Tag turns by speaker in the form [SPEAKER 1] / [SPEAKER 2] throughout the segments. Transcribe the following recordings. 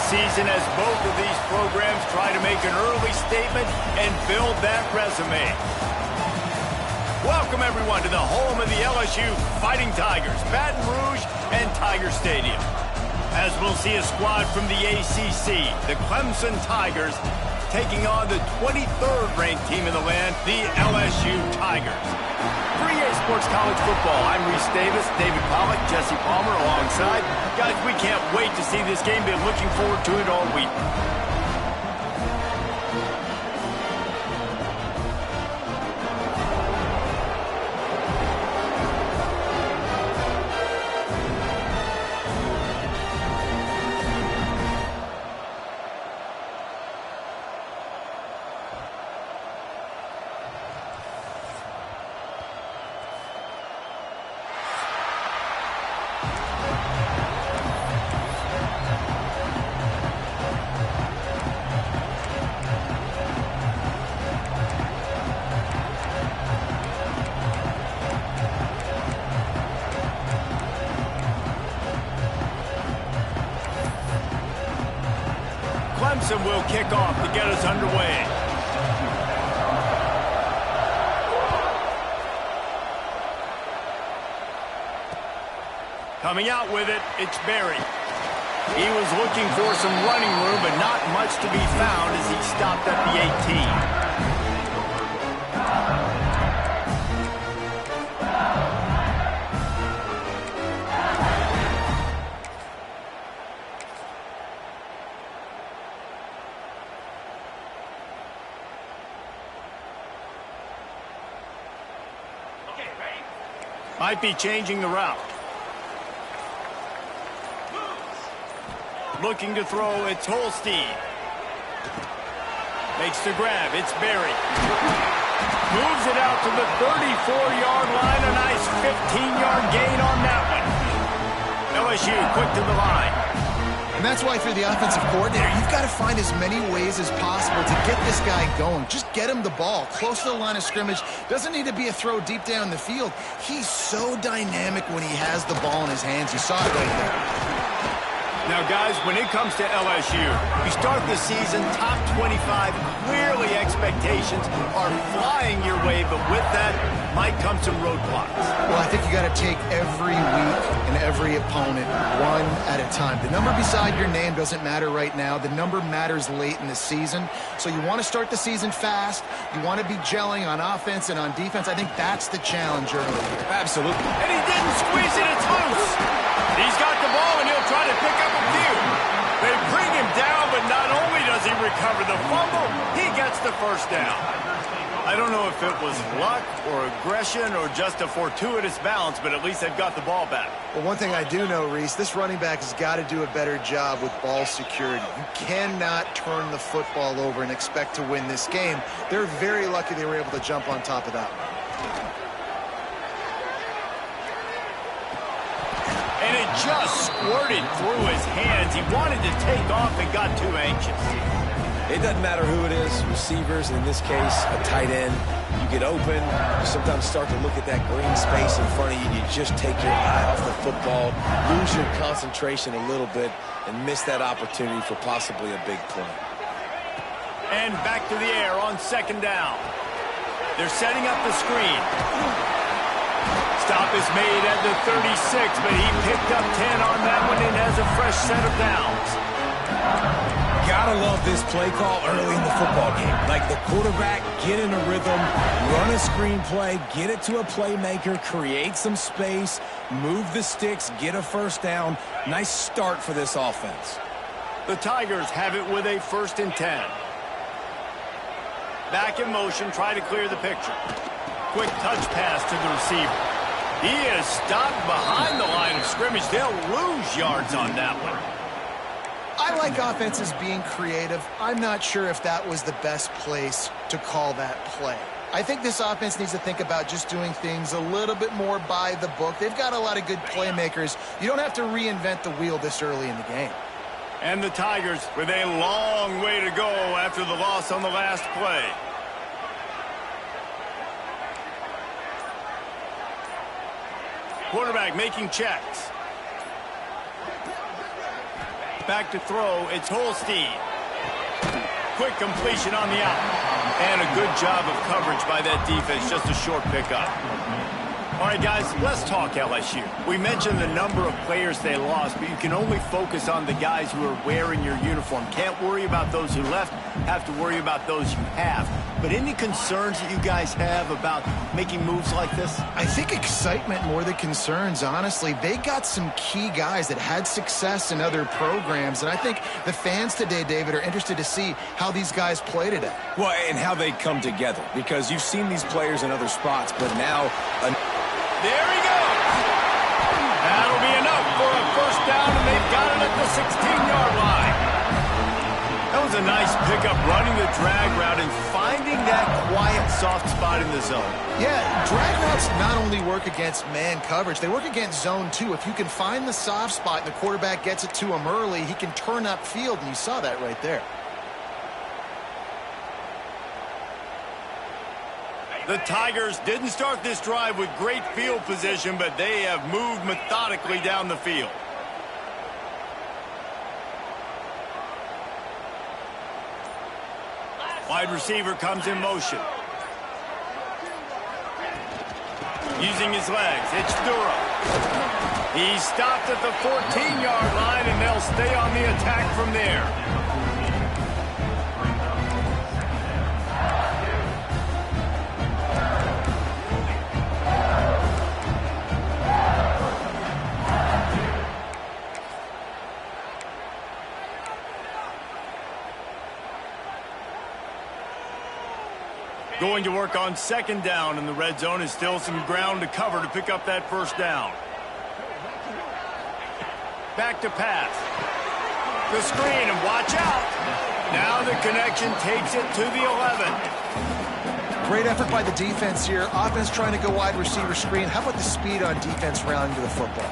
[SPEAKER 1] season as both of these programs try to make an early statement and build that resume. Welcome, everyone, to the home of the LSU Fighting Tigers, Baton Rouge and Tiger Stadium. As we'll see a squad from the ACC, the Clemson Tigers, taking on the 23rd ranked team in the land, the LSU Tigers. For EA Sports College Football, I'm Reese Davis, David Pollack, Jesse Palmer alongside. Guys, we can't wait to see this game. Been looking forward to it all week. Clemson will kick off to get us underway. Coming out with it, it's Berry. He was looking for some running room, but not much to be found as he stopped at the 18. Might be changing the route. Looking to throw, it's Holstein. Makes the grab, it's Berry. Moves it out to the 34-yard line. A nice 15-yard gain on that one. LSU quick to the line.
[SPEAKER 2] And that's why, if you're the offensive coordinator, you've got to find as many ways as possible to get this guy going. Just get him the ball close to the line of scrimmage. Doesn't need to be a throw deep down the field. He's so dynamic when he has the ball in his hands. You saw it right there.
[SPEAKER 1] Now, guys, when it comes to LSU, you start the season top 25. Clearly, expectations are flying your way, but with that might come some roadblocks.
[SPEAKER 2] Well, I think you got to take every week and every opponent one at a time. The number beside your name doesn't matter right now. The number matters late in the season. So you want to start the season fast. You want to be gelling on offense and on defense. I think that's the challenge early here.
[SPEAKER 1] Absolutely. And he didn't squeeze it. It's loose. He's got the ball, and he'll try to pick up a few. They bring him down, but not only does he recover the fumble, he gets the first down. I don't know if it was luck or aggression or just a fortuitous bounce, but at least they've got the ball back.
[SPEAKER 2] Well, one thing I do know, Reese, this running back has got to do a better job with ball security. You cannot turn the football over and expect to win this game. They're very lucky they were able to jump on top of that one.
[SPEAKER 1] And it just squirted through his hands. He wanted to take off and got too anxious.
[SPEAKER 3] It doesn't matter who it is, receivers, in this case, a tight end. You get open, you sometimes start to look at that green space in front of you, and you just take your eye off the football, lose your concentration a little bit, and miss that opportunity for possibly a big play.
[SPEAKER 1] And back to the air on second down. They're setting up the screen. Stop is made at the 36, but he picked up 10 on that one and has a fresh set of downs.
[SPEAKER 3] Gotta love this play call early in the football game. Like the quarterback, get in a rhythm, run a screen play, get it to a playmaker, create some space, move the sticks, get a first down. Nice start for this offense.
[SPEAKER 1] The Tigers have it with a 1st and 10. Back in motion, try to clear the picture. Quick touch pass to the receiver. He is stopped behind the line of scrimmage. They'll lose yards on that one.
[SPEAKER 2] I like offenses being creative. I'm not sure if that was the best place to call that play. I think this offense needs to think about just doing things a little bit more by the book. They've got a lot of good playmakers. You don't have to reinvent the wheel this early in the game.
[SPEAKER 1] And the Tigers with a long way to go after the loss on the last play. Quarterback making checks. Back to throw, it's Holstein. Quick completion on the out. And a good job of coverage by that defense, just a short pickup. All right, guys, let's talk LSU. We mentioned the number of players they lost, but you can only focus on the guys who are wearing your uniform. Can't worry about those who left, have to worry about those you have. But any concerns that you guys have about making moves like this?
[SPEAKER 2] I think excitement more than concerns, honestly. They got some key guys that had success in other programs, and I think the fans today, David, are interested to see how these guys play today.
[SPEAKER 3] Well, and how they come together, because you've seen these players in other spots, but now...
[SPEAKER 1] There he goes. That'll be enough for a first down, and they've got it at the 16-yard line. That was a nice pickup, running the drag route and finding that quiet, soft spot in the zone.
[SPEAKER 2] Yeah, drag routes not only work against man coverage, they work against zone too. If you can find the soft spot and the quarterback gets it to him early, he can turn upfield, and you saw that right there.
[SPEAKER 1] The Tigers didn't start this drive with great field position, but they have moved methodically down the field. Wide receiver comes in motion. Using his legs, it's Durham. He stopped at the 14-yard line, and they'll stay on the attack from there. Going to work on second down in the red zone. Is still some ground to cover to pick up that first down. Back to pass. The screen, and watch out. Now the connection takes it to the 11.
[SPEAKER 2] Great effort by the defense here. Offense trying to go wide receiver screen. How about the speed on defense rounding to the football?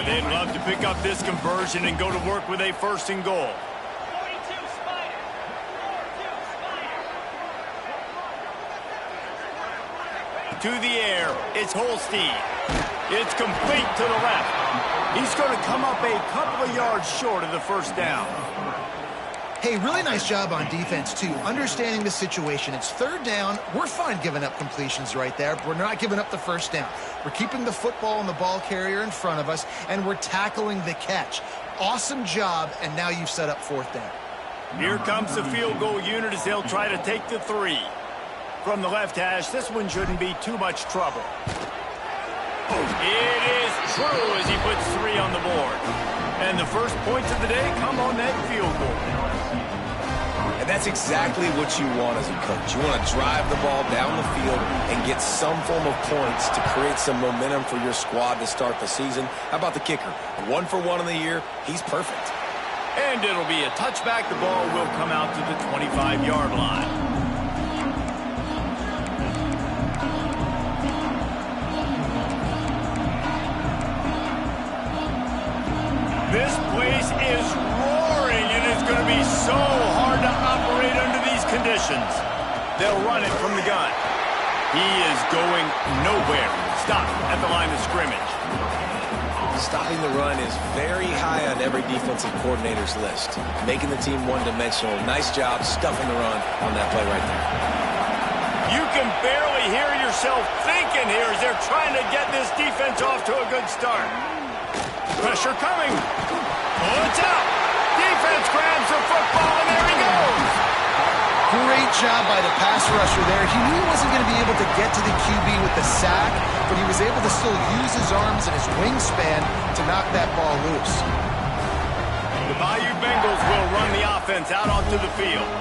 [SPEAKER 1] They'd love to pick up this conversion and go to work with a first and goal. To the air, it's Holstein. It's complete to the left. He's going to come up a couple of yards short of the first down.
[SPEAKER 2] Hey, really nice job on defense, too. Understanding the situation. It's third down. We're fine giving up completions right there, but we're not giving up the first down. We're keeping the football and the ball carrier in front of us, and we're tackling the catch. Awesome job, and now you've set up fourth down.
[SPEAKER 1] Here comes the field goal unit as they'll try to take the 3. From the left hash, this one shouldn't be too much trouble. It is true as he puts 3 on the board. And the first points of the day come on that field goal.
[SPEAKER 3] And that's exactly what you want as a coach. You want to drive the ball down the field and get some form of points to create some momentum for your squad to start the season. How about the kicker? 1 for 1 in the year. He's perfect.
[SPEAKER 1] And it'll be a touchback. The ball will come out to the 25-yard line. This place is roaring, and it's going to be so hard to operate under these conditions. They'll run it from the gun. He is going nowhere. Stop at the line of scrimmage.
[SPEAKER 3] Stopping the run is very high on every defensive coordinator's list. Making the team one-dimensional. Nice job stuffing the run on that play right there.
[SPEAKER 1] You can barely hear yourself thinking here as they're trying to get this defense off to a good start. Pressure coming. Oh, it's out. Defense grabs the football, and there he goes.
[SPEAKER 2] Great job by the pass rusher there. He knew he wasn't going to be able to get to the QB with the sack, but he was able to still use his arms and his wingspan to knock that ball loose.
[SPEAKER 1] The Bayou Bengals will run the offense out onto the field.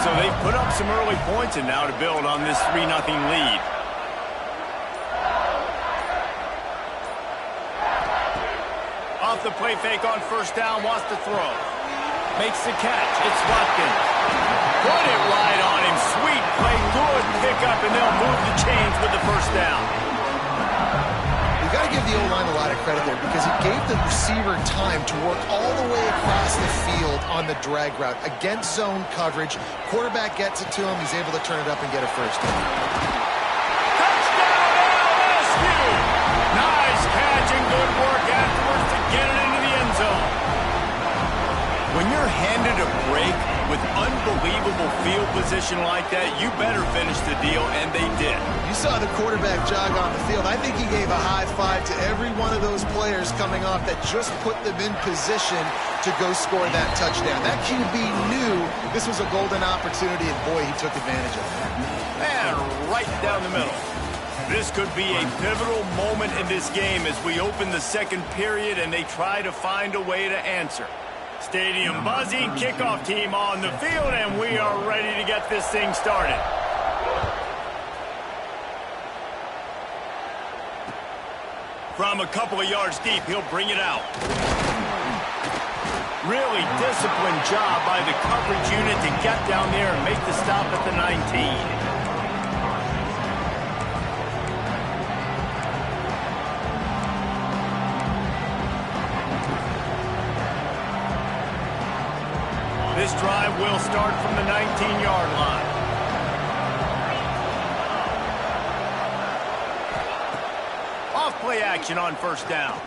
[SPEAKER 1] So they've put up some early points, and now to build on this 3-0 lead. Off the play fake on first down, wants to throw. Makes the catch. It's Watkins. Put it right on him. Sweet play. Good pickup, and they'll move the chains with the first down.
[SPEAKER 2] You got to to give the O-line a lot of credit there because he gave the receiver time to work all the way across the field on the drag route against zone coverage. Quarterback gets it to him. He's able to turn it up and get a first down.
[SPEAKER 1] Touchdown, LSU! Nice catch and good work afterwards to get it into the end zone. When you're handed a break with unbelievable field position like that, you better finish the deal, and they did.
[SPEAKER 2] You saw the quarterback jog on the field. I think he gave a high five to every one of those players coming off that just put them in position to go score that touchdown. That QB knew this was a golden opportunity, and boy, he took advantage of it.
[SPEAKER 1] And right down the middle. This could be a pivotal moment in this game as we open the second period and they try to find a way to answer. Stadium buzzing, kickoff team on the field, and we are ready to get this thing started. From a couple of yards deep, he'll bring it out. Really disciplined job by the coverage unit to get down there and make the stop at the 19. This drive will start from the 19-yard line. Off play action on first down.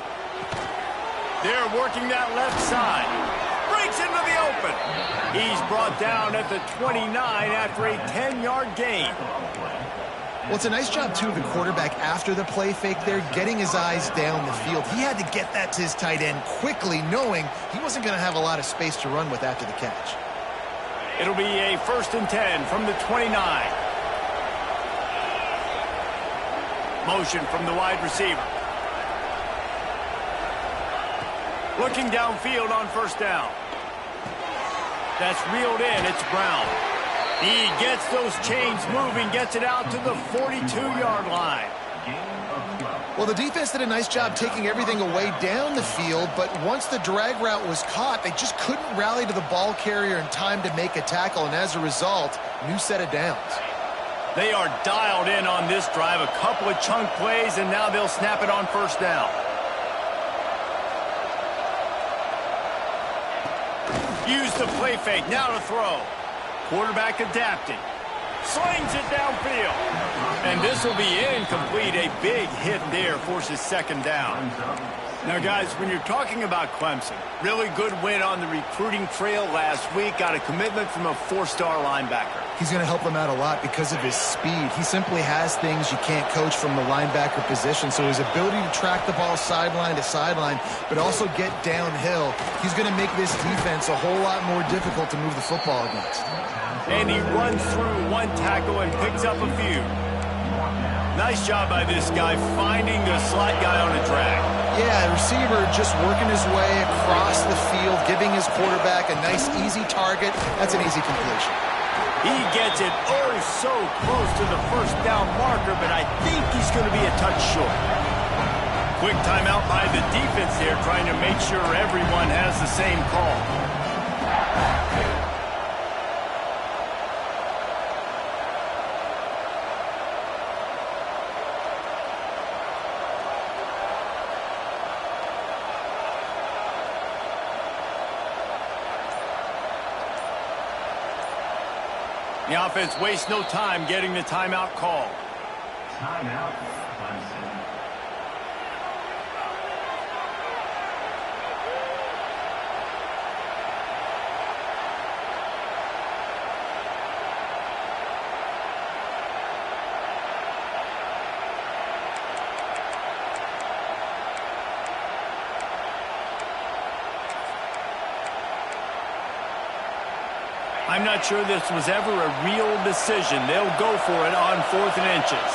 [SPEAKER 1] They're working that left side. Breaks into the open. He's brought down at the 29 after a 10-yard gain.
[SPEAKER 2] Well, it's a nice job, too, of the quarterback after the play fake there, getting his eyes down the field. He had to get that to his tight end quickly, knowing he wasn't going to have a lot of space to run with after the catch.
[SPEAKER 1] It'll be a 1st and 10 from the 29. Motion from the wide receiver. Looking downfield on first down. That's reeled in. It's Brown. He gets those chains moving, gets it out to the 42-yard line.
[SPEAKER 2] Well, the defense did a nice job taking everything away down the field, but once the drag route was caught, they just couldn't rally to the ball carrier in time to make a tackle, and as a result, new set of downs.
[SPEAKER 1] They are dialed in on this drive, a couple of chunk plays, and now they'll snap it on first down. Use the play fake, now to throw. Quarterback adapting. Slings it downfield. And this will be incomplete. A big hit there forces second down. Now, guys, when you're talking about Clemson, really good win on the recruiting trail last week. Got a commitment from a 4-star linebacker.
[SPEAKER 2] He's going to help them out a lot because of his speed. He simply has things you can't coach from the linebacker position. So his ability to track the ball sideline to sideline, but also get downhill, he's going to make this defense a whole lot more difficult to move the football against.
[SPEAKER 1] And he runs through one tackle and picks up a few. Nice job by this guy finding the slot guy on a drag.
[SPEAKER 2] Yeah, the receiver just working his way across the field, giving his quarterback a nice, easy target. That's an easy completion.
[SPEAKER 1] He gets it oh so close to the first down marker, but I think he's going to be a touch short. Quick timeout by the defense there, trying to make sure everyone has the same call. The offense wastes no time getting the timeout call.
[SPEAKER 4] Timeout, Clemson.
[SPEAKER 1] I'm not sure this was ever a real decision. They'll go for it on 4th and inches.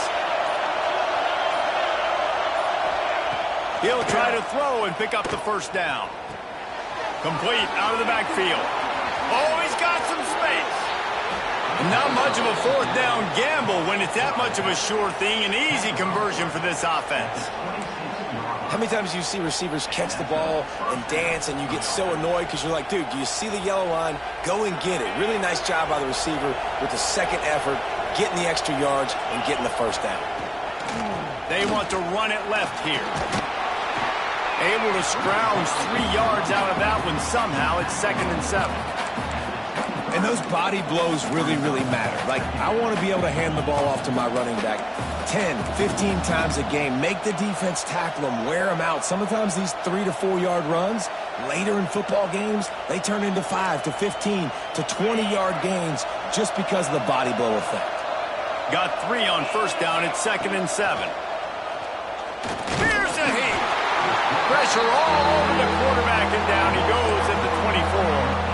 [SPEAKER 1] He'll try to throw and pick up the first down. Complete out of the backfield. Oh, he's got some space. Not much of a 4th down gamble when it's that much of a sure thing. An easy conversion for this offense.
[SPEAKER 3] How many times do you see receivers catch the ball and dance and you get so annoyed because you're like, dude, do you see the yellow line? Go and get it. Really nice job by the receiver with the second effort, getting the extra yards and getting the first down.
[SPEAKER 1] They want to run it left here. Able to scrounge 3 yards out of that one somehow. It's 2nd and 7.
[SPEAKER 3] And those body blows really, really matter. Like, I want to be able to hand the ball off to my running back 10, 15 times a game. Make the defense tackle them, wear them out. Sometimes these 3 to 4 yard runs, later in football games, they turn into 5 to 15 to 20 yard gains just because of the body blow effect.
[SPEAKER 1] Got 3 on 1st down. It's 2nd and 7. Here's a heat. Pressure all over the quarterback, and down he goes at the 24.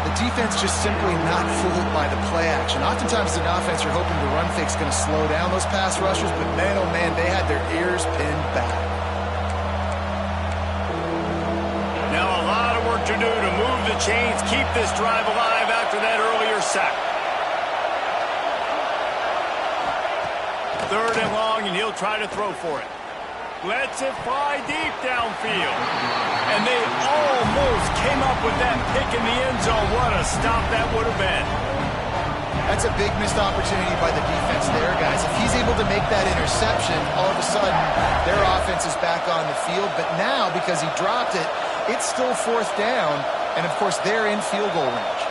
[SPEAKER 2] The defense just simply not fooled by the play action. Oftentimes, as an offense, you're hoping the run fake's going to slow down those pass rushers, but man, oh man, they had their ears pinned back.
[SPEAKER 1] Now a lot of work to do to move the chains, keep this drive alive after that earlier sack. 3rd and long, and he'll try to throw for it. Lets it fly deep downfield. And they almost came up with that pick in the end zone. What a stop that would have been.
[SPEAKER 2] That's a big missed opportunity by the defense there, guys. If he's able to make that interception, all of a sudden their offense is back on the field. But now, because he dropped it, it's still 4th down. And, of course, they're in field goal range.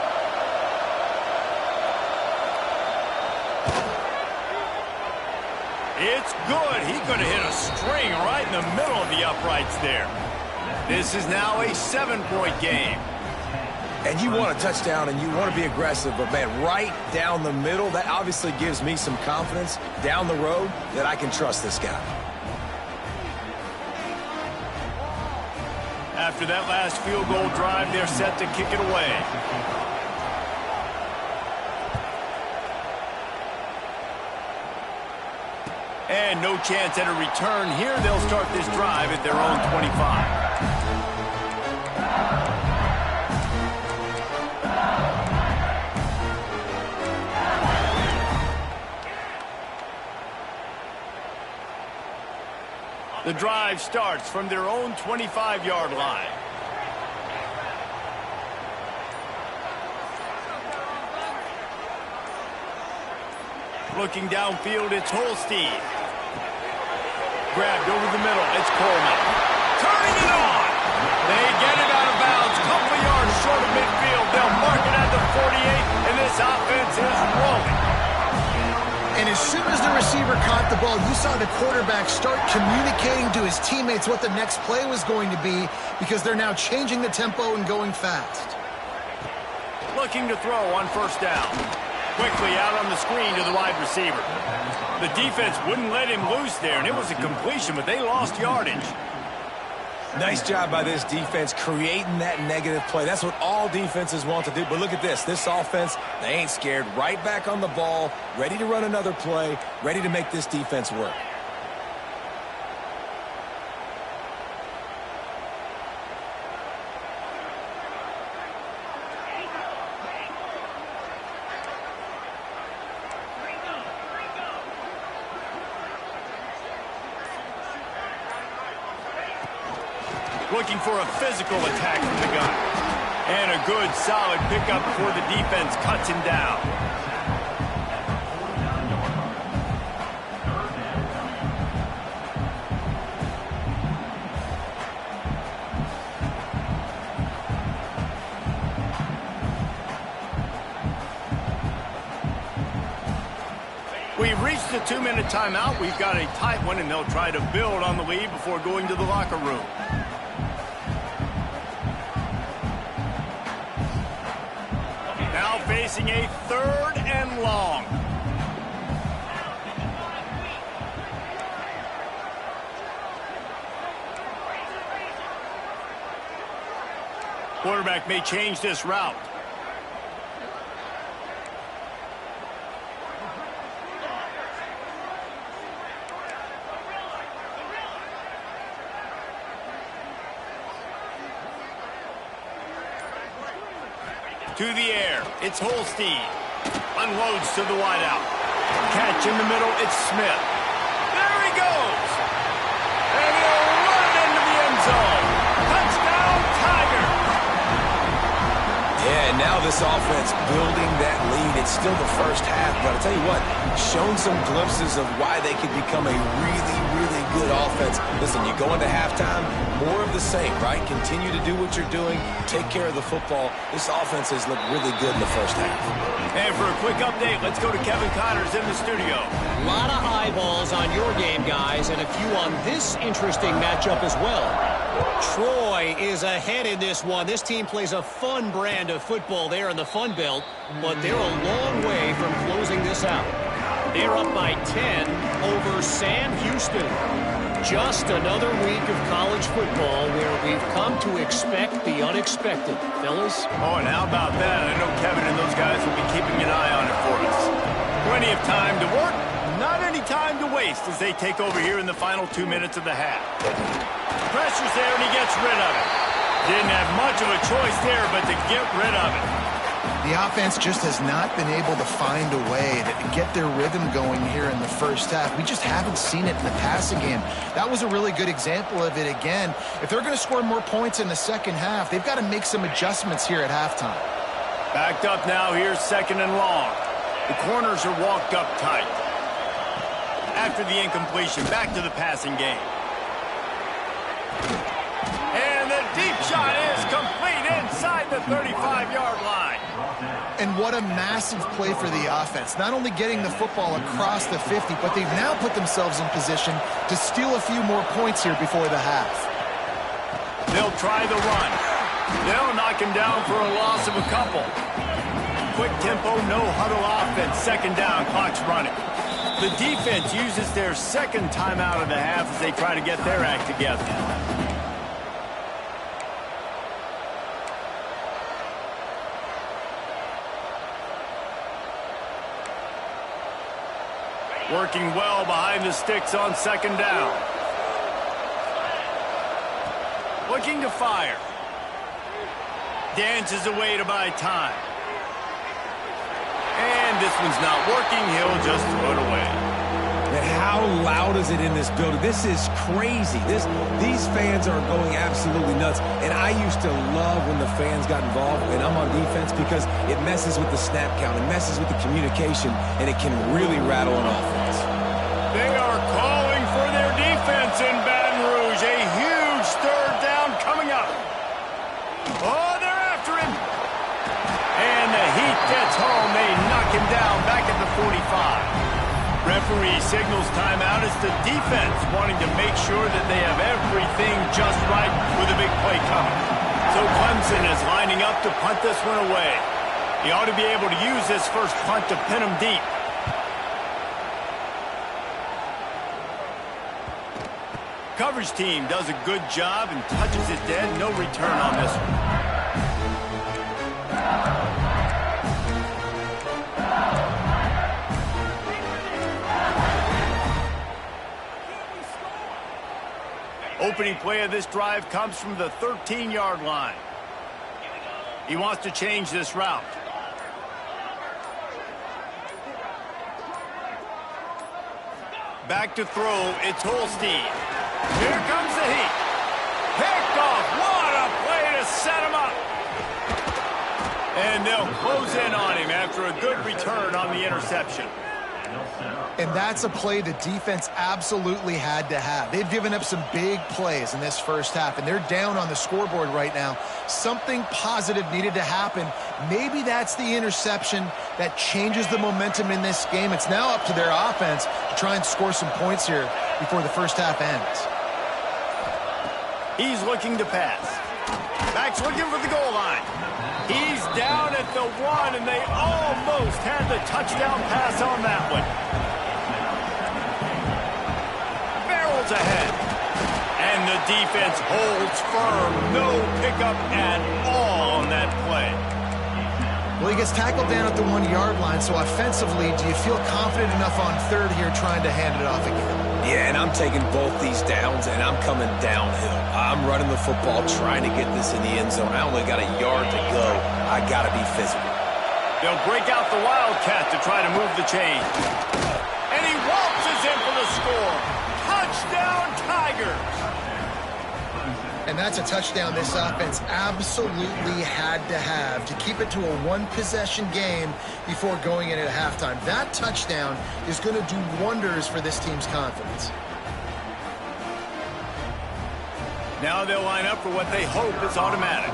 [SPEAKER 1] It's good. He's going to hit a string right in the middle of the uprights there. This is now a 7-point game.
[SPEAKER 3] And you want a touchdown and you want to be aggressive, but, man, right down the middle, that obviously gives me some confidence down the road that I can trust this guy.
[SPEAKER 1] After that last field goal drive, they're set to kick it away. And no chance at a return here. They'll start this drive at their own 25. The drive starts from their own 25-yard line. Looking downfield, it's Holstein. Grabbed over the middle, it's Coleman. Turning it on! They get it out of bounds, couple of yards short of midfield. They'll mark it at the 48, and this offense is rolling.
[SPEAKER 2] And as soon as the receiver caught the ball, you saw the quarterback start communicating to his teammates what the next play was going to be because they're now changing the tempo and going fast.
[SPEAKER 1] Looking to throw on 1st down. Quickly out on the screen to the wide receiver. The defense wouldn't let him loose there, and it was a completion, but they lost yardage.
[SPEAKER 3] Nice job by this defense creating that negative play. That's what all defenses want to do. But look at this. This offense, they ain't scared. Right back on the ball, ready to run another play, ready to make this defense work.
[SPEAKER 1] Looking for a physical attack from the gun. And a good, solid pickup before the defense cuts him down. We've reached the 2-minute timeout. We've got a tight one, and they'll try to build on the lead before going to the locker room. Now facing a 3rd and long. Quarterback may change this route. To the air, it's Holstein. Unloads to the wideout. Catch in the middle, it's Smith. There he goes! And he'll run it into the end zone. Touchdown, Tigers!
[SPEAKER 3] Yeah, now this offense building that lead. It's still the first half, but I'll tell you what, shown some glimpses of why they could become a really, really good offense. Listen, you go into halftime, more of the same, right? Continue to do what you're doing, take care of the football. This offense has looked really good in the first half.
[SPEAKER 1] And for a quick update, let's go to Kevin Connors in the studio.
[SPEAKER 5] A lot of eyeballs on your game, guys, and a few on this interesting matchup as well. Troy is ahead in this one. This team plays a fun brand of football there in the Fun Belt, but they're a long way from closing this out. They're up by 10 over Sam Houston. Just another week of college football where we've come to expect the unexpected. Fellas?
[SPEAKER 1] Oh, and how about that? I know Kevin and those guys will be keeping an eye on it for us. Plenty of time to work, not any time to waste as they take over here in the final 2 minutes of the half. Pressure's there, and he gets rid of it. Didn't have much of a choice there, but to get rid of it.
[SPEAKER 2] The offense just has not been able to find a way to get their rhythm going here in the first half. We just haven't seen it in the passing game. That was a really good example of it again. If they're going to score more points in the second half, they've got to make some adjustments here at halftime.
[SPEAKER 1] Backed up now, here's 2nd and long. The corners are walked up tight. After the incompletion, back to the passing game. And the deep shot is complete inside the 35-yard line.
[SPEAKER 2] And what a massive play for the offense. Not only getting the football across the 50, but they've now put themselves in position to steal a few more points here before the half.
[SPEAKER 1] They'll try the run. They'll knock him down for a loss of a couple. Quick tempo, no huddle offense. 2nd down, clock's running. The defense uses their 2nd timeout of the half as they try to get their act together. Working well behind the sticks on 2nd down. Looking to fire. Dances away to buy time. And this one's not working. He'll just throw it away.
[SPEAKER 3] Man, how loud is it in this building? This is crazy. These fans are going absolutely nuts. And I used to love when the fans got involved, and I'm on defense, because it messes with the snap count. It messes with the communication, and it can really rattle an offense.
[SPEAKER 1] They are calling for their defense in Baton Rouge. A huge 3rd down coming up. Oh, they're after him. And the heat gets home. They knock him down back at the 45. Referee signals timeout. It's the defense wanting to make sure that they have everything just right with a big play coming. So Clemson is lining up to punt this one away. He ought to be able to use this first punt to pin him deep. Coverage team does a good job and touches it dead. No return on this one. Opening play of this drive comes from the 13-yard line. He wants to change this route. Back to throw, it's Holstein. Here comes the heat. Picked off. What a play to set him up. And they'll close in on him after a good return on the interception.
[SPEAKER 2] And that's a play the defense absolutely had to have. They've given up some big plays in this first half, and they're down on the scoreboard right now. Something positive needed to happen. Maybe that's the interception that changes the momentum in this game. It's now up to their offense to try and score some points here before the first half ends.
[SPEAKER 1] He's looking to pass. Back's looking for the goal line. He's down at the 1, and they almost had the touchdown pass on that one. Barrels ahead. And the defense holds firm. No pickup at all on that play.
[SPEAKER 2] Well, he gets tackled down at the 1-yard line, so offensively, do you feel confident enough on 3rd here trying to hand it off again?
[SPEAKER 3] Yeah, and I'm taking both these downs, and I'm coming downhill. I'm running the football, trying to get this in the end zone. I only got a yard to go. I got to be physical.
[SPEAKER 1] They'll break out the Wildcat to try to move the chains. And he waltzes in for the score. Touchdown, Tigers.
[SPEAKER 2] And that's a touchdown this offense absolutely had to have to keep it to a one-possession game before going in at halftime. That touchdown is going to do wonders for this team's confidence.
[SPEAKER 1] Now they'll line up for what they hope is automatic.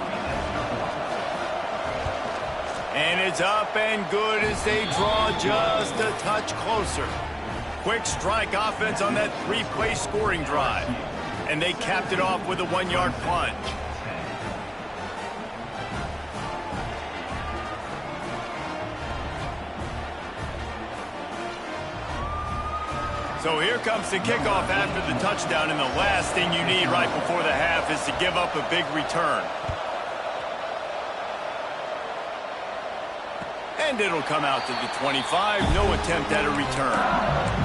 [SPEAKER 1] And it's up and good as they draw just a touch closer. Quick strike offense on that three-play scoring drive. And they capped it off with a one-yard plunge. So here comes the kickoff after the touchdown, and the last thing you need right before the half is to give up a big return. And it'll come out to the 25. No attempt at a return.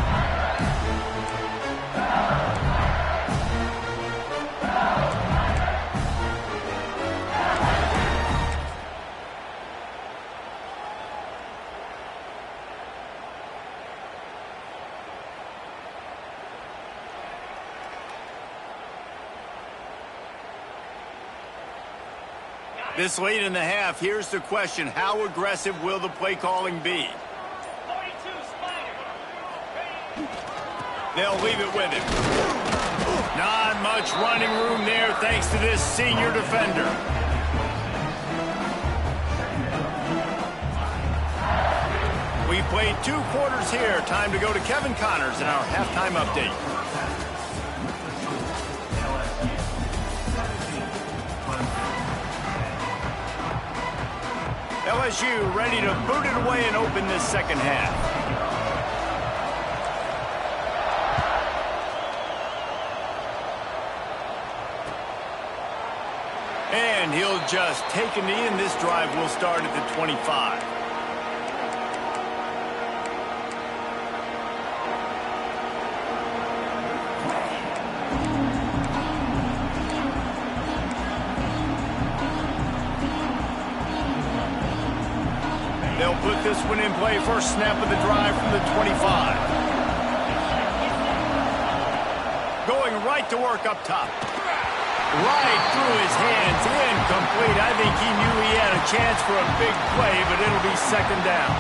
[SPEAKER 1] This late in the half, here's the question. How aggressive will the play calling be? They'll leave it with him. Not much running room there thanks to this senior defender. We played 2 quarters here. Time to go to Kevin Connors in our halftime update. LSU ready to boot it away and open this second half. And he'll just take a knee, and this drive will start at the 25. They'll put this one in play. First snap of the drive from the 25. Going right to work up top. Right through his hands. Incomplete. I think he knew he had a chance for a big play, but it'll be second down.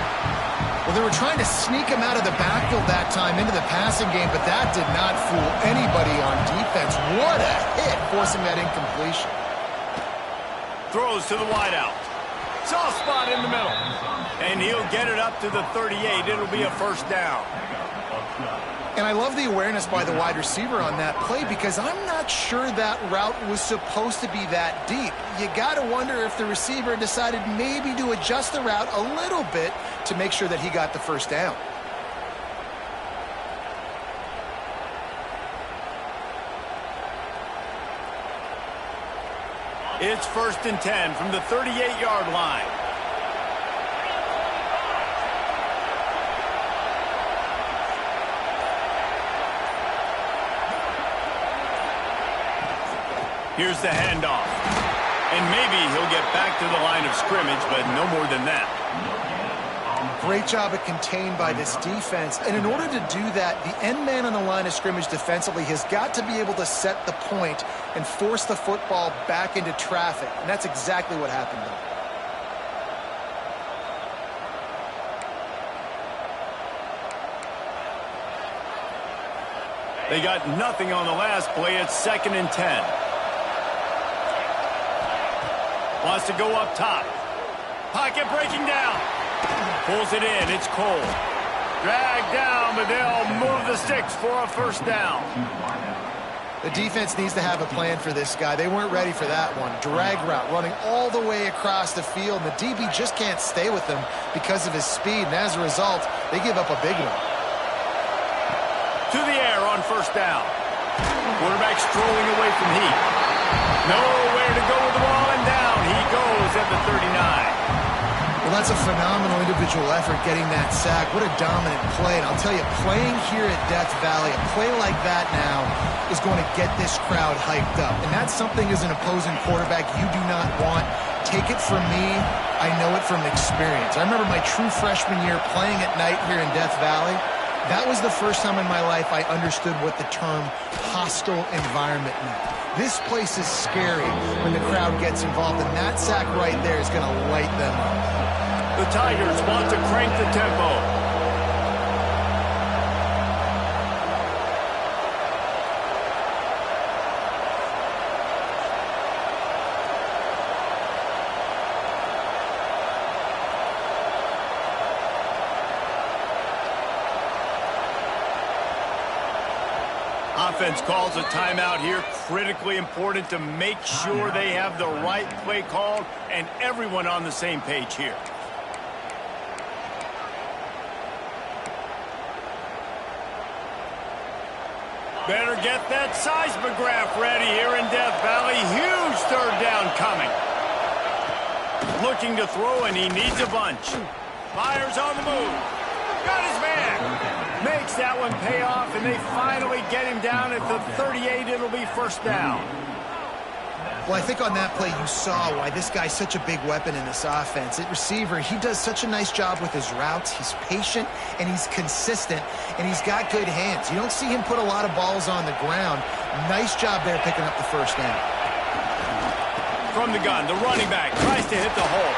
[SPEAKER 2] Well, they were trying to sneak him out of the backfield that time into the passing game, but that did not fool anybody on defense. What a hit, forcing that incompletion.
[SPEAKER 1] Throws to the wideout. Soft spot in the middle. And he'll get it up to the 38. It'll be a first down.
[SPEAKER 2] And I love the awareness by the wide receiver on that play because I'm not sure that route was supposed to be that deep. You got to wonder if the receiver decided maybe to adjust the route a little bit to make sure that he got the first down.
[SPEAKER 1] It's 1st and 10 from the 38-yard line. Here's the handoff. And maybe he'll get back to the line of scrimmage, but no more than that.
[SPEAKER 2] Great job at contained by this defense. And in order to do that, the end man on the line of scrimmage defensively has got to be able to set the point and force the football back into traffic. And that's exactly what happened there.
[SPEAKER 1] They got nothing on the last play. It's 2nd and 10. Wants to go up top. Pocket breaking down. Pulls it in. It's Cole. Dragged down, but they'll move the sticks for a first down.
[SPEAKER 2] The defense needs to have a plan for this guy. They weren't ready for that one. Drag route running all the way across the field. And the DB just can't stay with him because of his speed. And as a result, they give up a big one.
[SPEAKER 1] To the air on first down. Quarterback strolling away from heat. Nowhere to go with the ball, and down he goes at the 39.
[SPEAKER 2] Well, that's a phenomenal individual effort getting that sack. What a dominant play. And I'll tell you, playing here at Death Valley, a play like that now is going to get this crowd hyped up. And that's something as an opposing quarterback you do not want. Take it from me. I know it from experience. I remember my true freshman year playing at night here in Death Valley. That was the first time in my life I understood what the term hostile environment meant. This place is scary when the crowd gets involved, and that sack right there is going to light them up.
[SPEAKER 1] The Tigers want to crank the tempo. Offense calls a timeout here. Critically important to make sure they have the right play called and everyone on the same page here. Better get that seismograph ready here in Death Valley. Huge third down coming. Looking to throw, and he needs a bunch. Fires on the move. Got his man. Makes that one pay off, and they finally get him down at the 38. It'll be first down.
[SPEAKER 2] Well, I think on that play you saw why this guy's such a big weapon in this offense. At receiver, he does such a nice job with his routes. He's patient, and he's consistent, and he's got good hands. You don't see him put a lot of balls on the ground. Nice job there picking up the first down.
[SPEAKER 1] From the gun, the running back tries to hit the hole.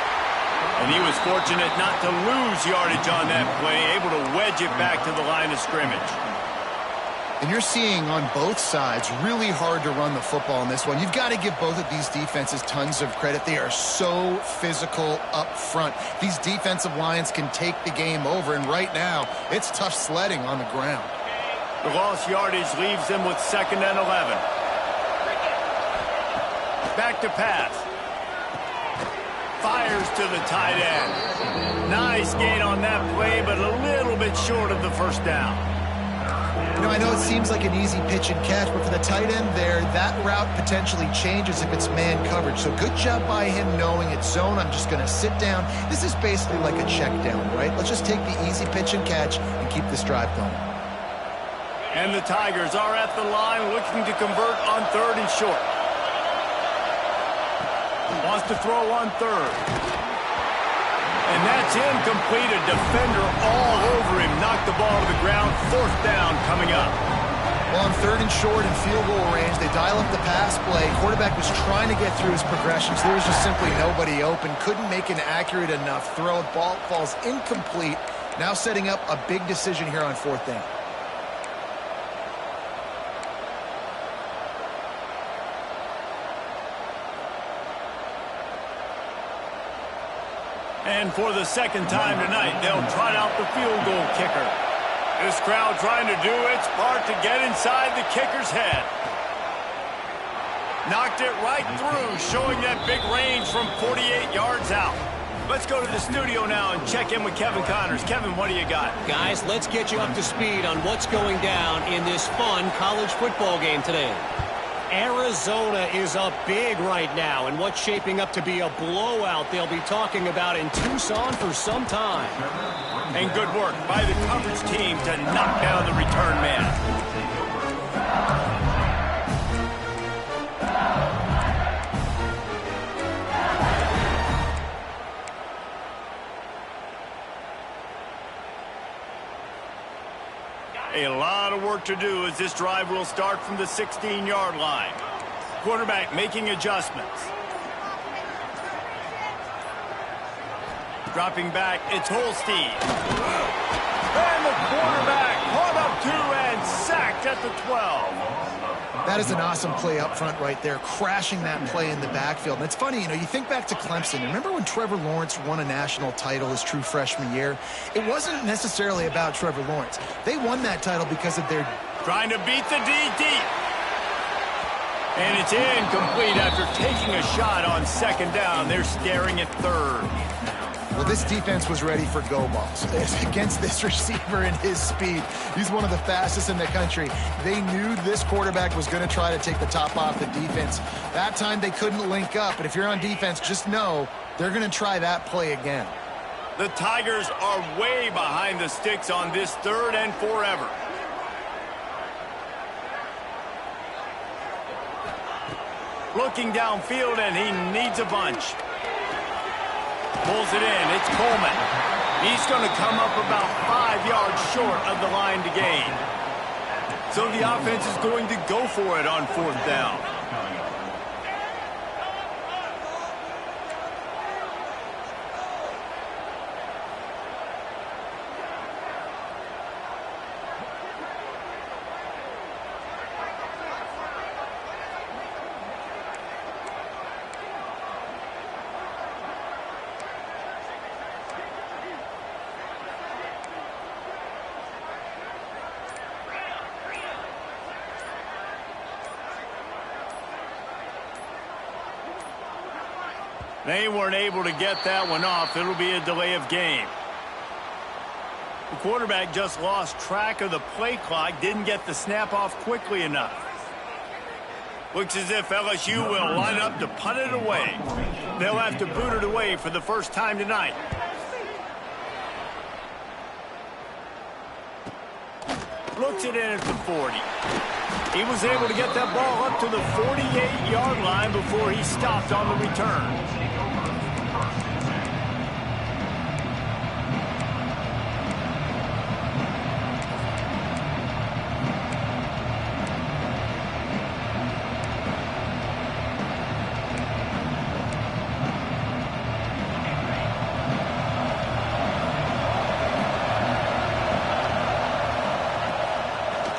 [SPEAKER 1] And he was fortunate not to lose yardage on that play, able to wedge it back to the line of scrimmage.
[SPEAKER 2] And you're seeing on both sides really hard to run the football in this one. You've got to give both of these defenses tons of credit. They are so physical up front. These defensive lines can take the game over, and right now it's tough sledding on the ground.
[SPEAKER 1] The lost yardage leaves them with 2nd and 11. Back to pass. Fires to the tight end. Nice gain on that play, but a little bit short of the first down.
[SPEAKER 2] You know, I know it seems like an easy pitch and catch, but for the tight end there, that route potentially changes if it's man coverage. So good job by him knowing it's zone. I'm just going to sit down. This is basically like a check down, right? Let's just take the easy pitch and catch and keep this drive going.
[SPEAKER 1] And the Tigers are at the line looking to convert on 3rd and short. Wants to throw on 3rd. And that's incomplete. A defender all over him. Knocked the ball to the ground. 4th down coming up.
[SPEAKER 2] Well, on 3rd and short and field goal range, they dial up the pass play. Quarterback was trying to get through his progressions. There was just simply nobody open. Couldn't make an accurate enough throw. Ball falls incomplete. Now setting up a big decision here on 4th down.
[SPEAKER 1] And for the 2nd time tonight, they'll trot out the field goal kicker. This crowd trying to do its part to get inside the kicker's head. Knocked it right through, showing that big range from 48 yards out. Let's go to the studio now and check in with Kevin Connors. Kevin, what do you got?
[SPEAKER 5] Guys, let's get you up to speed on what's going down in this fun college football game today. Arizona is up big right now, and what's shaping up to be a blowout they'll be talking about in Tucson for some time.
[SPEAKER 1] And good work by the coverage team to knock down the return man. A lot of work to do as this drive will start from the 16-yard line. Quarterback making adjustments. Dropping back, it's Holstein. And the quarterback caught up 2 and sacked at the 12.
[SPEAKER 2] That is an awesome play up front right there, crashing that play in the backfield. And it's funny, you know, you think back to Clemson. Remember when Trevor Lawrence won a national title his true freshman year? It wasn't necessarily about Trevor Lawrence. They won that title because of their...
[SPEAKER 1] Trying to beat the D deep. And it's incomplete after taking a shot on 2nd down. They're staring at 3rd.
[SPEAKER 2] Well, this defense was ready for go balls against this receiver and his speed. He's one of the fastest in the country. They knew this quarterback was going to try to take the top off the defense. That time they couldn't link up, but if you're on defense, just know they're going to try that play again.
[SPEAKER 1] The Tigers are way behind the sticks on this 3rd and forever. Looking downfield, and he needs a bunch. Pulls it in. It's Coleman. He's going to come up about 5 yards short of the line to gain. So the offense is going to go for it on 4th down. They weren't able to get that one off. It'll be a delay of game. The quarterback just lost track of the play clock, didn't get the snap off quickly enough. Looks as if LSU will line up to punt it away. They'll have to boot it away for the first time tonight. Looks it in at the 40. He was able to get that ball up to the 48-yard line before he stopped on the return.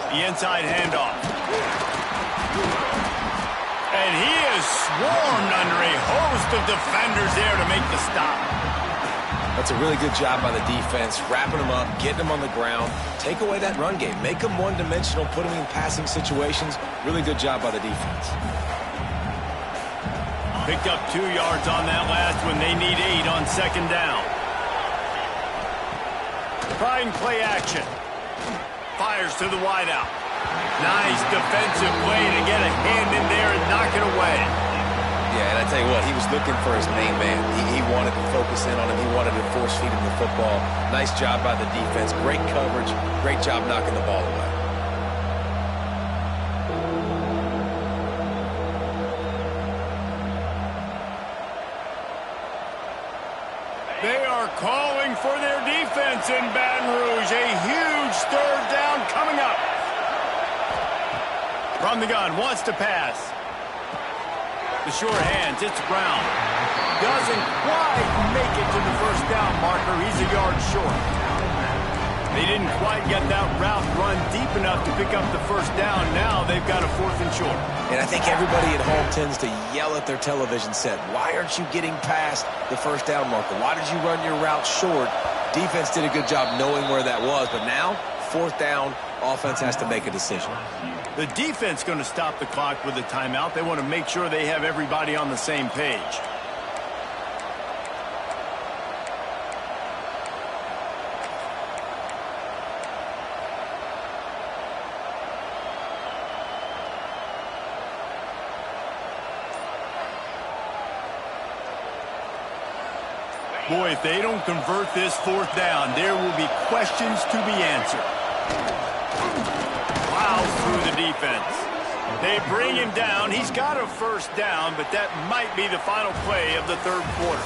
[SPEAKER 1] The inside handoff. And he is swarmed under a host of defenders there to make the stop.
[SPEAKER 3] That's a really good job by the defense, wrapping them up, getting them on the ground. Take away that run game. Make them one-dimensional, put them in passing situations. Really good job by the defense.
[SPEAKER 1] Picked up 2 yards on that last one. They need 8 on 2nd down. Trying play action. Fires to the wideout. Nice defensive play to get a hand in there and knock it away.
[SPEAKER 3] Yeah, and I tell you what, he was looking for his main man. He wanted to focus in on him. He wanted to force feed him the football. Nice job by the defense. Great coverage. Great job knocking the ball away.
[SPEAKER 1] They are calling for their defense in Baton Rouge. A huge 3rd down coming up. From the gun, wants to pass. The short hands, it's Brown. Doesn't quite make it to the 1st down marker. He's a yard short. They didn't quite get that route run deep enough to pick up the 1st down. Now they've got a 4th and short.
[SPEAKER 3] And I think everybody at home tends to yell at their television set. Why aren't you getting past the 1st down marker? Why did you run your route short? Defense did a good job knowing where that was. But now, 4th down, offense has to make a decision.
[SPEAKER 1] The defense going to stop the clock with a timeout. They want to make sure they have everybody on the same page. Boy, if they don't convert this 4th down, there will be questions to be answered. Plows through the defense. They bring him down. He's got a 1st down, but that might be the final play of the 3rd quarter.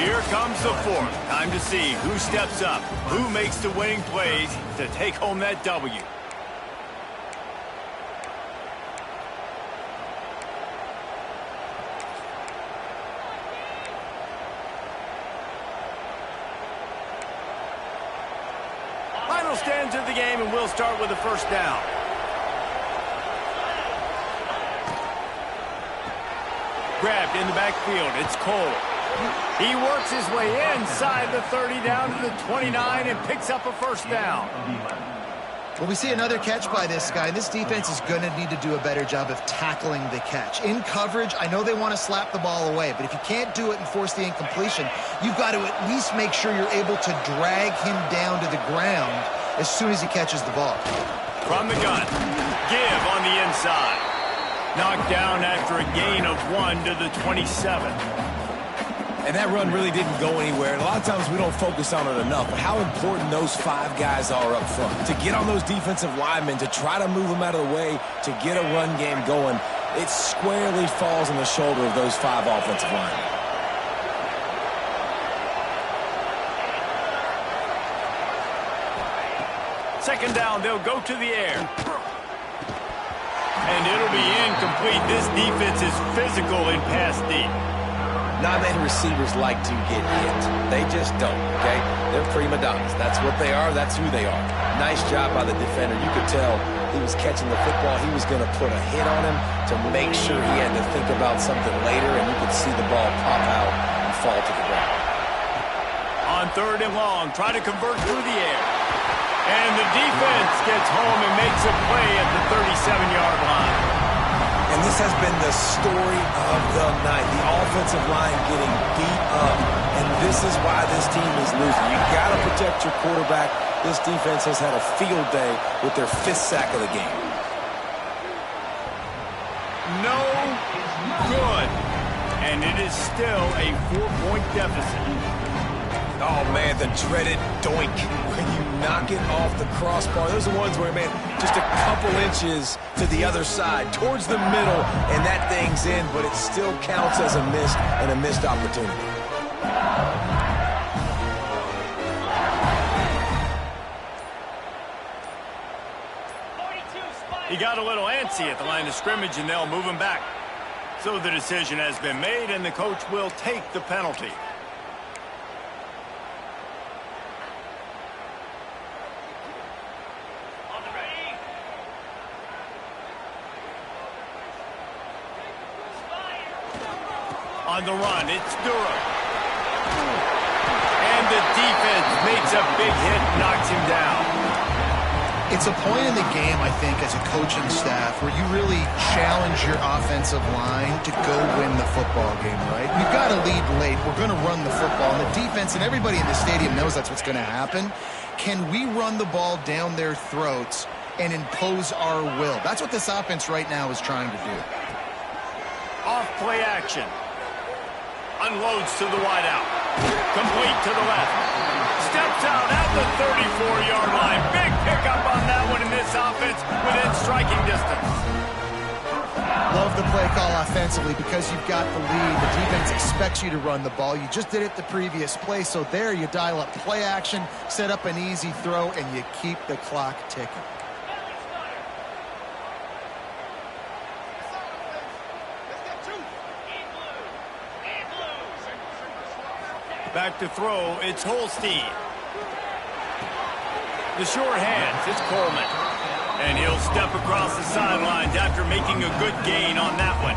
[SPEAKER 1] Here comes the 4th. Time to see who steps up, who makes the winning plays to take home that W. Stands of the game, and we'll start with the 1st down. Grabbed in the backfield. It's Cole. He works his way inside the 30 down to the 29 and picks up a 1st down.
[SPEAKER 2] Well, we see another catch by this guy. This defense is going to need to do a better job of tackling the catch. In coverage, I know they want to slap the ball away, but if you can't do it and force the incompletion, you've got to at least make sure you're able to drag him down to the ground as soon as he catches the ball.
[SPEAKER 1] From the gun, give on the inside. Knocked down after a gain of 1 to the 27.
[SPEAKER 3] And that run really didn't go anywhere. And a lot of times we don't focus on it enough. But how important those 5 guys are up front. To get on those defensive linemen, to try to move them out of the way, to get a run game going, it squarely falls on the shoulder of those 5 offensive linemen.
[SPEAKER 1] Second down, they'll go to the air. And it'll be incomplete. This defense is physical in pass deep.
[SPEAKER 3] Not many receivers like to get hit. They just don't, okay? They're prima donnas. That's what they are. That's who they are. Nice job by the defender. You could tell he was catching the football. He was going to put a hit on him to make sure he had to think about something later, and you could see the ball pop out and fall to the ground.
[SPEAKER 1] On third and long, try to convert through the air. And the defense gets home and makes a play at the 37-yard line.
[SPEAKER 3] And this has been the story of the night. The offensive line getting beat up. And this is why this team is losing. You got to protect your quarterback. This defense has had a field day with their 5th sack of the game.
[SPEAKER 1] No good. And it is still a 4-point deficit.
[SPEAKER 3] Oh, man, the dreaded doink when you knock it off the crossbar. Those are the ones where, man, just a couple inches to the other side, towards the middle, and that thing's in, but it still counts as a miss and a missed opportunity.
[SPEAKER 1] He got a little antsy at the line of scrimmage, and they'll move him back. So the decision has been made, and the coach will take the penalty. On the run, it's Durham. And the defense makes a big hit, knocks him down.
[SPEAKER 2] It's a point in the game, I think, as a coaching staff where you really challenge your offensive line to go win the football game, right? We've got to lead late. We're going to run the football. And the defense and everybody in the stadium knows that's what's going to happen. Can we run the ball down their throats and impose our will? That's what this offense right now is trying to do.
[SPEAKER 1] Off play action. Unloads to the wideout. Complete to the left. Steps out at the 34-yard line. Big pickup on that one in this offense within striking distance.
[SPEAKER 2] Love the play call offensively because you've got the lead. The defense expects you to run the ball. You just did it the previous play, so there you dial up play action, set up an easy throw, and you keep the clock ticking.
[SPEAKER 1] Back to throw, it's Holstein. The short hands, it's Coleman. And he'll step across the sidelines after making a good gain on that one.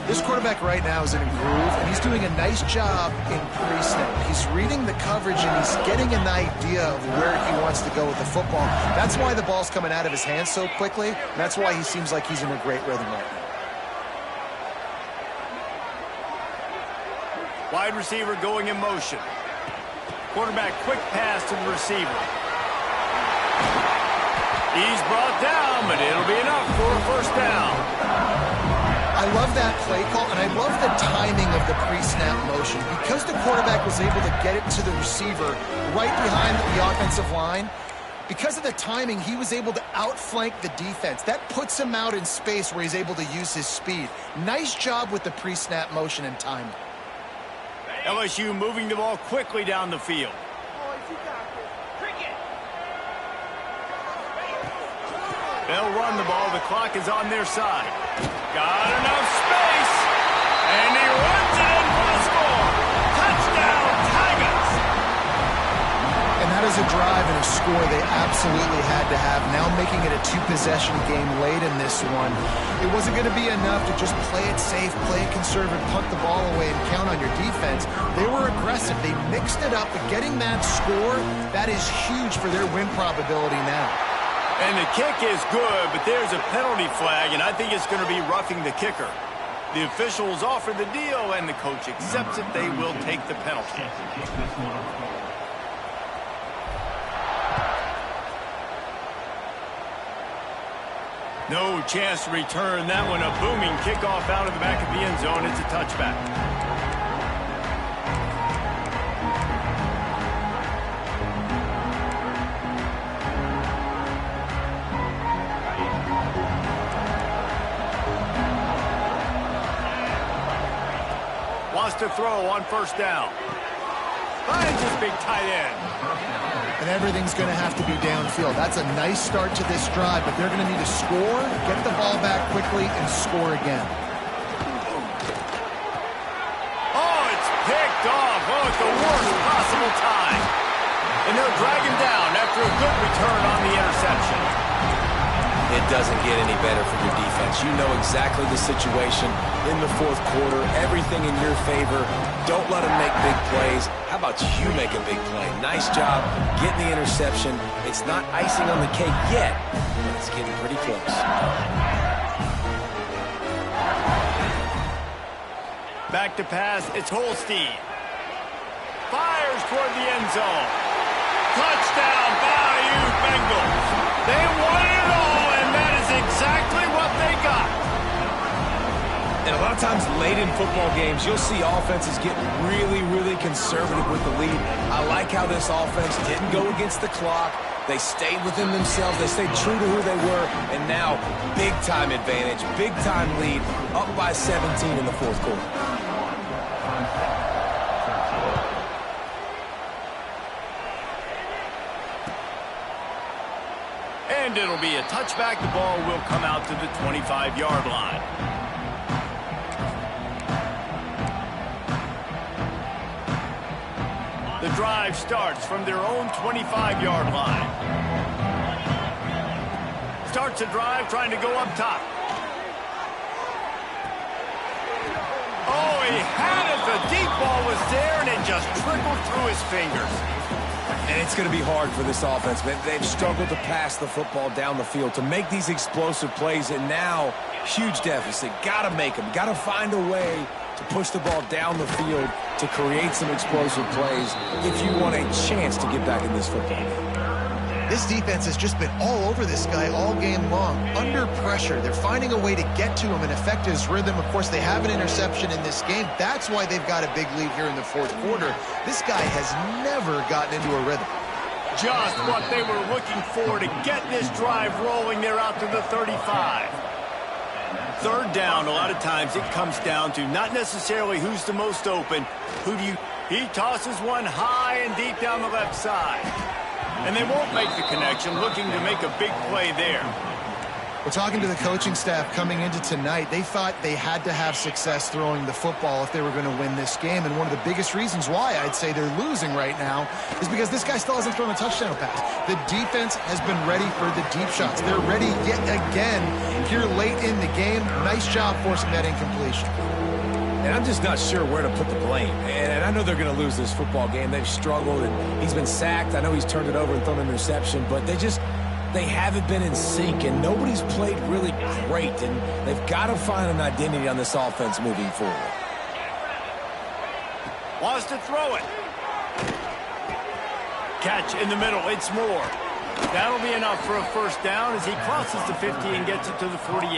[SPEAKER 2] This quarterback right now is in a groove, and he's doing a nice job in pre-snap. He's reading the coverage, and he's getting an idea of where he wants to go with the football. That's why the ball's coming out of his hands so quickly, and that's why he seems like he's in a great rhythm right now.
[SPEAKER 1] Wide receiver going in motion. Quarterback quick pass to the receiver. He's brought down, but it'll be enough for a first down.
[SPEAKER 2] I love that play call, and I love the timing of the pre-snap motion. Because the quarterback was able to get it to the receiver right behind the offensive line, because of the timing, he was able to outflank the defense. That puts him out in space where he's able to use his speed. Nice job with the pre-snap motion and timing.
[SPEAKER 1] LSU moving the ball quickly down the field. They'll run the ball. The clock is on their side. Got enough space. And he runs it in for the score. Touchdown, Tigers.
[SPEAKER 2] And that is a drive and a score they absolutely had to have. Now making it a two-possession game late in this one. It wasn't going to be enough to just play it safe, play it conservative, punt the ball away, and count on your defense. They were aggressive. They mixed it up. But getting that score, that is huge for their win probability now.
[SPEAKER 1] And the kick is good, but there's a penalty flag, and I think it's going to be roughing the kicker. The officials offer the deal, and the coach accepts it. They will take the penalty. No chance to return that one. A booming kickoff out of the back of the end zone. It's a touchback. Wants to throw on first down. Finds his big tight end.
[SPEAKER 2] and everything's going to have to be downfield. That's a nice start to this drive, but they're going to need to score, get the ball back quickly, and score again.
[SPEAKER 1] Oh, it's picked off. Oh, at the worst possible time. And they'll drag him down after a good return on the interception.
[SPEAKER 3] It doesn't get any better for your defense. You know exactly the situation in the fourth quarter. Everything in your favor. Don't let them make big plays. How about you make a big play? Nice job getting the interception. It's not icing on the cake yet, but it's getting pretty close.
[SPEAKER 1] Back to pass. It's Holstein. Fires toward the end zone. Touchdown, Bayou Bengals. They won it all, and that is exactly what they got.
[SPEAKER 3] And a lot of times late in football games, you'll see offenses get really, really conservative with the lead. I like how this offense didn't go against the clock. They stayed within themselves. They stayed true to who they were. And now, big-time advantage, big-time lead, up by 17 in the fourth quarter.
[SPEAKER 1] And it'll be a touchback. The ball will come out to the 25-yard line. The drive starts from their own 25-yard line. Starts a drive trying to go up top. Oh, he had it. The deep ball was there, and it just trickled through his fingers.
[SPEAKER 3] And it's going to be hard for this offense, man. They've struggled to pass the football down the field, to make these explosive plays, and now, huge deficit. Got to make them. Got to find a way to push the ball down the field to create some explosive plays if you want a chance to get back in this football game.
[SPEAKER 2] This defense has just been all over this guy all game long. Under pressure, they're finding a way to get to him and affect his rhythm. Of course, they have an interception in this game. That's why they've got a big lead here in the fourth quarter. This guy has never gotten into a rhythm.
[SPEAKER 1] Just what they were looking for to get this drive rolling. They're out to the 35. Third down, a lot of times it comes down to not necessarily who's the most open. He tosses one high and deep down the left side. And they won't make the connection, looking to make a big play there.
[SPEAKER 2] We're talking to the coaching staff coming into tonight. They thought they had to have success throwing the football if they were going to win this game. And one of the biggest reasons why I'd say they're losing right now is because this guy still hasn't thrown a touchdown pass. The defense has been ready for the deep shots. They're ready yet again here late in the game. Nice job forcing that incompletion.
[SPEAKER 3] And I'm just not sure where to put the blame. And I know they're going to lose this football game. They've struggled, and he's been sacked. I know he's turned it over and thrown an interception, but they haven't been in sync, and nobody's played really great, and they've got to find an identity on this offense moving forward.
[SPEAKER 1] Wants to throw it. Catch in the middle. It's Moore. That'll be enough for a first down as he crosses the 50 and gets it to the 48.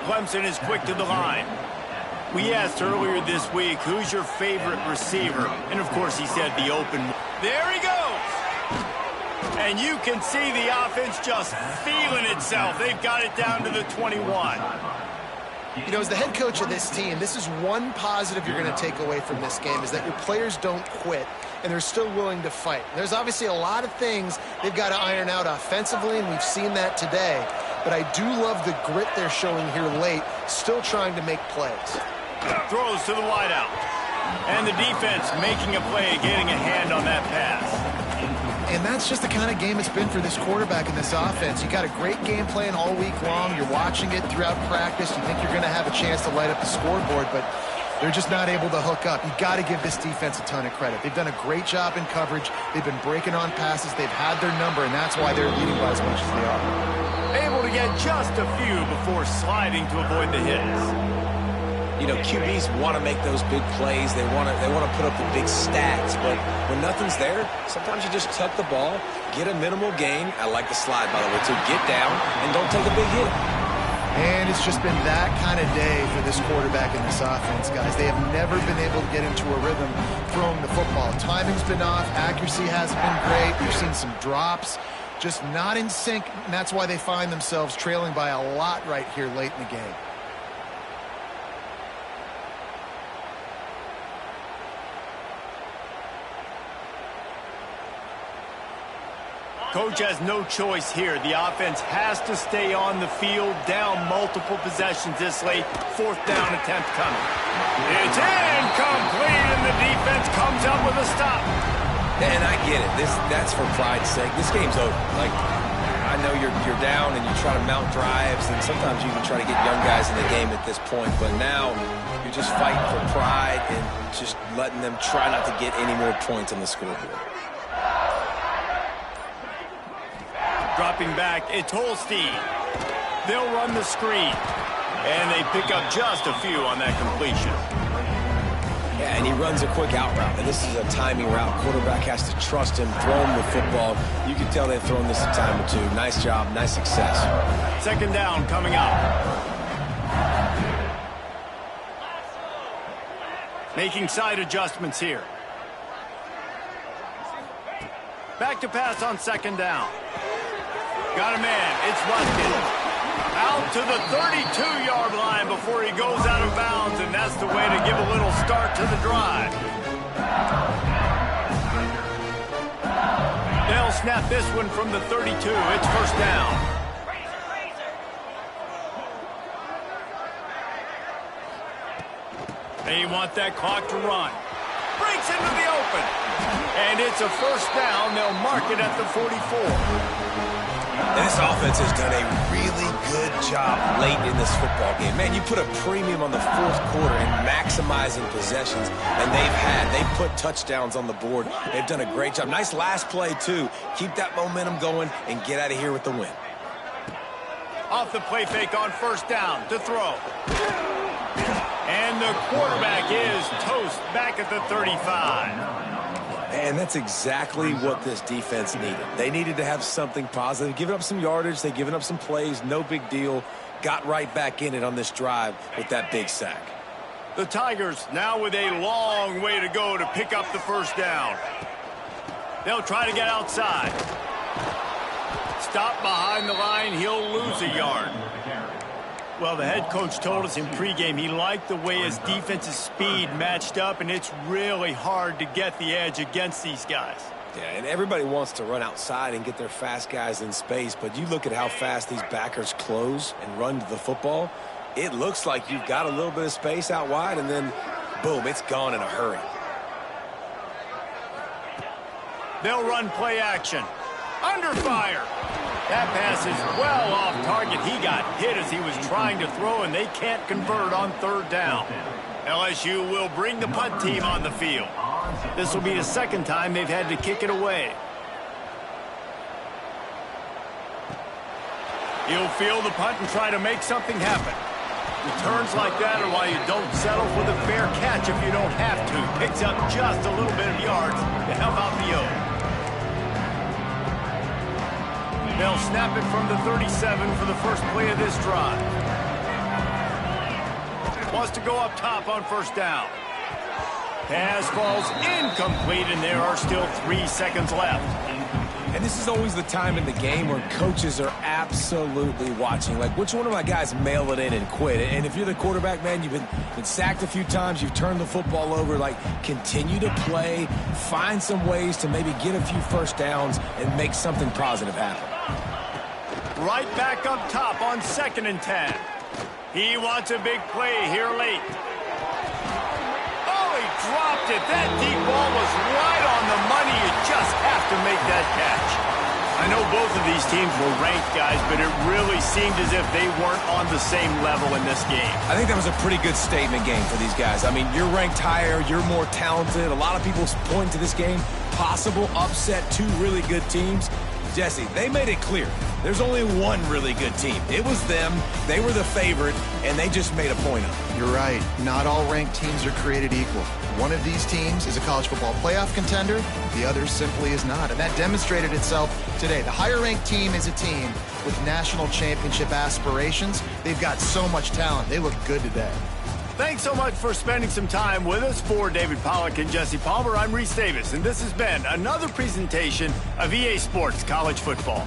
[SPEAKER 1] Clemson is quick to the line. We asked earlier this week, who's your favorite receiver? And, of course, he said the open. There he goes. And you can see the offense just feeling itself. They've got it down to the 21.
[SPEAKER 2] You know, as the head coach of this team, this is one positive you're going to take away from this game, is that your players don't quit, and they're still willing to fight. There's obviously a lot of things they've got to iron out offensively, and we've seen that today. But I do love the grit they're showing here late, still trying to make plays.
[SPEAKER 1] Throws to the wideout. And the defense making a play, getting a hand on that pass.
[SPEAKER 2] And that's just the kind of game it's been for this quarterback in this offense. You got a great game plan all week long. You're watching it throughout practice. You think you're going to have a chance to light up the scoreboard, but they're just not able to hook up. You got to give this defense a ton of credit. They've done a great job in coverage. They've been breaking on passes. They've had their number, and that's why they're leading by as much as they are.
[SPEAKER 1] Able to get just a few before sliding to avoid the hits.
[SPEAKER 3] You know, QBs want to make those big plays. They want to put up the big stats. But when nothing's there, sometimes you just tuck the ball, get a minimal gain. I like the slide, by the way, too. Get down and don't take a big hit.
[SPEAKER 2] And it's just been that kind of day for this quarterback in this offense, guys. They have never been able to get into a rhythm throwing the football. Timing's been off. Accuracy hasn't been great. We've seen some drops. Just not in sync, and that's why they find themselves trailing by a lot right here late in the game.
[SPEAKER 1] Coach has no choice here. The offense has to stay on the field, down multiple possessions this late. Fourth down attempt coming. It's incomplete, and the defense comes up with a stop.
[SPEAKER 3] And I get it. That's for pride's sake. This game's over. Like, I know you're down and you try to mount drives, and sometimes you even try to get young guys in the game at this point. But now you're just fighting for pride and just letting them try not to get any more points on the scoreboard.
[SPEAKER 1] Dropping back, it's Holstein. They'll run the screen. And they pick up just a few on that completion.
[SPEAKER 3] Yeah, and he runs a quick out route. And this is a timing route. Quarterback has to trust him, throw him the football. You can tell they've thrown this a time or two. Nice job, nice success.
[SPEAKER 1] Second down coming up. Making side adjustments here. Back to pass on second down. Got a man. It's Ruskin. Out to the 32-yard line before he goes out of bounds, and that's the way to give a little start to the drive. They'll snap this one from the 32. It's first down. They want that clock to run. Breaks into the open. And it's a first down. They'll mark it at the 44.
[SPEAKER 3] And this offense has done a really good job late in this football game. Man, you put a premium on the fourth quarter in maximizing possessions, and they've put touchdowns on the board. They've done a great job. Nice last play, too. Keep that momentum going and get out of here with the win.
[SPEAKER 1] Off the play fake on first down to throw. And the quarterback is toast back at the 35.
[SPEAKER 3] And that's exactly what this defense needed. They needed to have something positive. Giving up some yardage, they've given up some plays, no big deal. Got right back in it on this drive with that big sack.
[SPEAKER 1] The Tigers now with a long way to go to pick up the first down. They'll try to get outside. Stop behind the line, he'll lose a yard. Well, the head coach told us in pregame he liked the way his defense's speed matched up, and it's really hard to get the edge against these guys.
[SPEAKER 3] Yeah, and everybody wants to run outside and get their fast guys in space, but you look at how fast these backers close and run to the football, it looks like you've got a little bit of space out wide, and then, boom, it's gone in a hurry.
[SPEAKER 1] They'll run play action. Under fire. That pass is well off target. He got hit as he was trying to throw, and they can't convert on third down. LSU will bring the punt team on the field. This will be the second time they've had to kick it away. He'll field the punt and try to make something happen. Returns like that are why you don't settle for the fair catch if you don't have to. Picks up just a little bit of yards to help out the O. They'll snap it from the 37 for the first play of this drive. Wants to go up top on first down. Pass falls incomplete, and there are still 3 seconds left.
[SPEAKER 3] And this is always the time in the game where coaches are absolutely watching. Like, which one of my guys mail it in and quit? And if you're the quarterback, man, you've been sacked a few times, you've turned the football over. Like, continue to play, find some ways to maybe get a few first downs and make something positive happen.
[SPEAKER 1] Right back up top on 2nd and 10. He wants a big play here late. Oh, he dropped it. That deep ball was right on the money. You just have to make that catch. I know both of these teams were ranked, guys, but it really seemed as if they weren't on the same level in this game.
[SPEAKER 3] I think that was a pretty good statement game for these guys. I mean, you're ranked higher, you're more talented. A lot of people point to this game, possible upset, 2 really good teams. Jesse, they made it clear. There's only one really good team. It was them. They were the favorite, and they just made a point of it.
[SPEAKER 2] You're right. Not all ranked teams are created equal. One of these teams is a college football playoff contender. The other simply is not. And that demonstrated itself today. The higher-ranked team is a team with national championship aspirations. They've got so much talent. They look good today.
[SPEAKER 1] Thanks so much for spending some time with us. For David Pollack and Jesse Palmer, I'm Reese Davis, and this has been another presentation of EA Sports College Football.